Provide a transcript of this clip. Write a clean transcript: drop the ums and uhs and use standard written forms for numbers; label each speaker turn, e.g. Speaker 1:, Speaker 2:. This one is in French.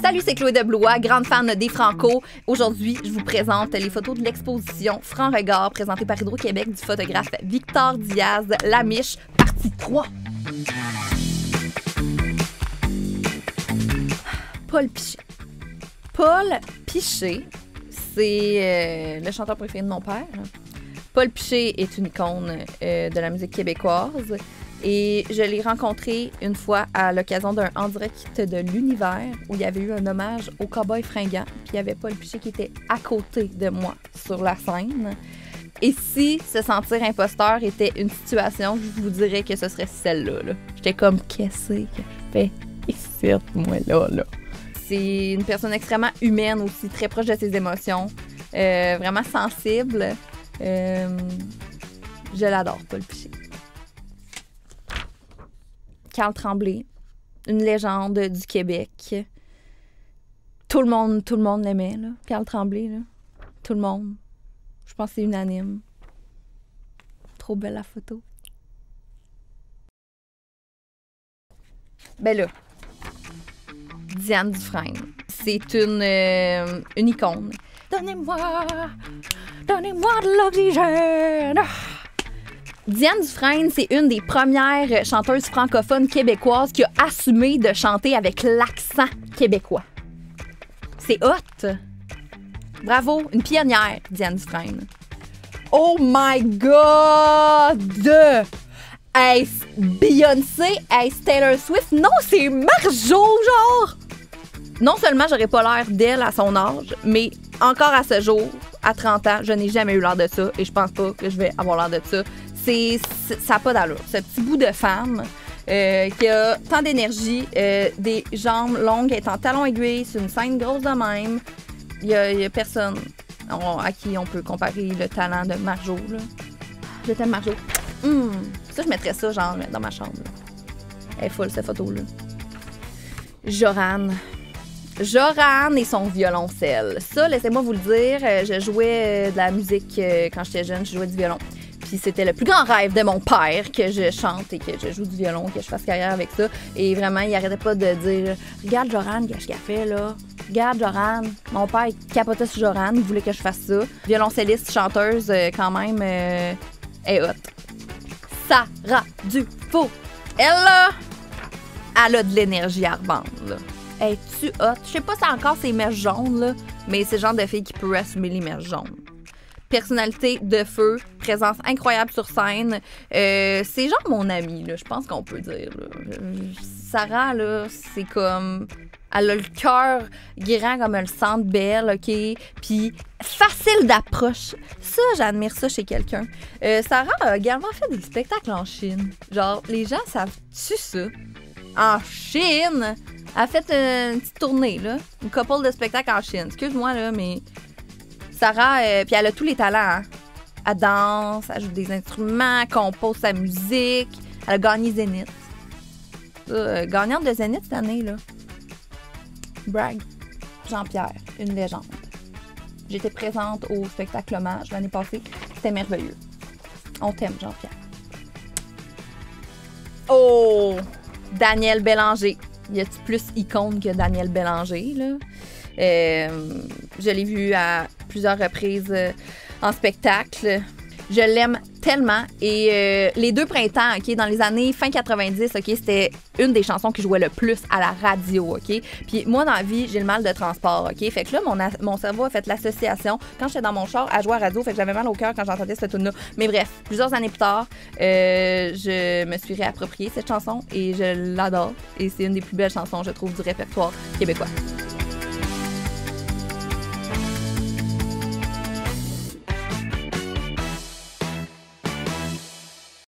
Speaker 1: Salut, c'est Chloé de Blois, grande fan des Franco. Aujourd'hui, je vous présente les photos de l'exposition Franc Regard présentée par Hydro-Québec du photographe Victor Diaz Lamiche, partie 3. Paul Piché. Paul Piché, c'est le chanteur préféré de mon père. Paul Piché est une icône de la musique québécoise. Et je l'ai rencontré une fois à l'occasion d'un En direct de l'univers où il y avait eu un hommage au Cowboy fringant. Puis il y avait Paul Piché qui était à côté de moi sur la scène. Et si se sentir imposteur était une situation, je vous dirais que ce serait celle-là. Là. J'étais comme, qu'est-ce que je fais ici, moi, là? C'est une personne extrêmement humaine aussi, très proche de ses émotions, vraiment sensible. Je l'adore, Paul Piché. Carl Tremblay, une légende du Québec. Tout le monde l'aimait, là. Carl Tremblay, là. Tout le monde. Je pense que c'est unanime. Trop belle la photo. Ben là, Diane Dufresne. C'est une icône. Donnez-moi de l'oxygène. Diane Dufresne, c'est une des premières chanteuses francophones québécoises qui a assumé de chanter avec l'accent québécois. C'est hot! Bravo, une pionnière, Diane Dufresne. Oh my God! Est-ce Beyoncé? Est-ce Taylor Swift? Non, c'est Marjo, genre! Non seulement j'aurais pas l'air d'elle à son âge, mais encore à ce jour, à 30 ans, je n'ai jamais eu l'air de ça et je pense pas que je vais avoir l'air de ça. Ça n'a pas d'allure. Ce petit bout de femme qui a tant d'énergie, des jambes longues, elle est en talons aiguilles, c'est une scène grosse de même. Il y a personne à qui on peut comparer le talent de Marjo. Là. Je t'aime, Marjo. Ça, je mettrais ça genre dans ma chambre. Là. Elle est folle, cette photo-là. Joran et son violoncelle. Ça, laissez-moi vous le dire, je jouais de la musique quand j'étais jeune, je jouais du violon. Puis c'était le plus grand rêve de mon père que je chante et que je joue du violon, que je fasse carrière avec ça. Et vraiment, il arrêtait pas de dire « Regarde Joran, qu'est-ce qu'elle fait, là? Regarde Joran. » Mon père, il capotait sur Joran, il voulait que je fasse ça. Violoncelliste, chanteuse, quand même, est hot. Sarah Dufault. Elle, là, elle a de l'énergie à revendre, là. Es-tu hot? Je sais pas si encore c'est mèches jaunes, là, mais c'est le genre de fille qui peut assumer les mèches jaunes. Personnalité de feu, présence incroyable sur scène. C'est genre mon amie, là, je pense qu'on peut dire. Là. Sarah, là, c'est comme... Elle a le cœur grand comme elle le sent belle, OK? Puis facile d'approche. Ça, j'admire ça chez quelqu'un. Sarah a également fait des spectacles en Chine. Genre, les gens savent-tu ça? En Chine? Elle a fait une petite tournée, là. Une couple de spectacles en Chine. Excuse-moi, là, mais... Sarah, puis elle a tous les talents. Hein? Elle danse, elle joue des instruments, elle compose sa musique. Elle a gagné Zénith. Gagnante de Zénith cette année, là. Brag. Jean-Pierre, une légende. J'étais présente au spectacle Hommage l'année passée. C'était merveilleux. On t'aime, Jean-Pierre. Oh! Daniel Bélanger. Y a-t-il plus icône que Daniel Bélanger, là? Je l'ai vu à plusieurs reprises en spectacle. Je l'aime tellement. Et les deux printemps, OK, dans les années fin 90, OK, c'était une des chansons qui jouait le plus à la radio, OK? Puis moi, dans la vie, j'ai le mal de transport, OK? Fait que là, mon cerveau a fait l'association. Quand j'étais dans mon char, à jouer à radio, fait que j'avais mal au cœur quand j'entendais cette tune-là. Mais bref, plusieurs années plus tard, je me suis réappropriée cette chanson et je l'adore. Et c'est une des plus belles chansons, je trouve, du répertoire québécois.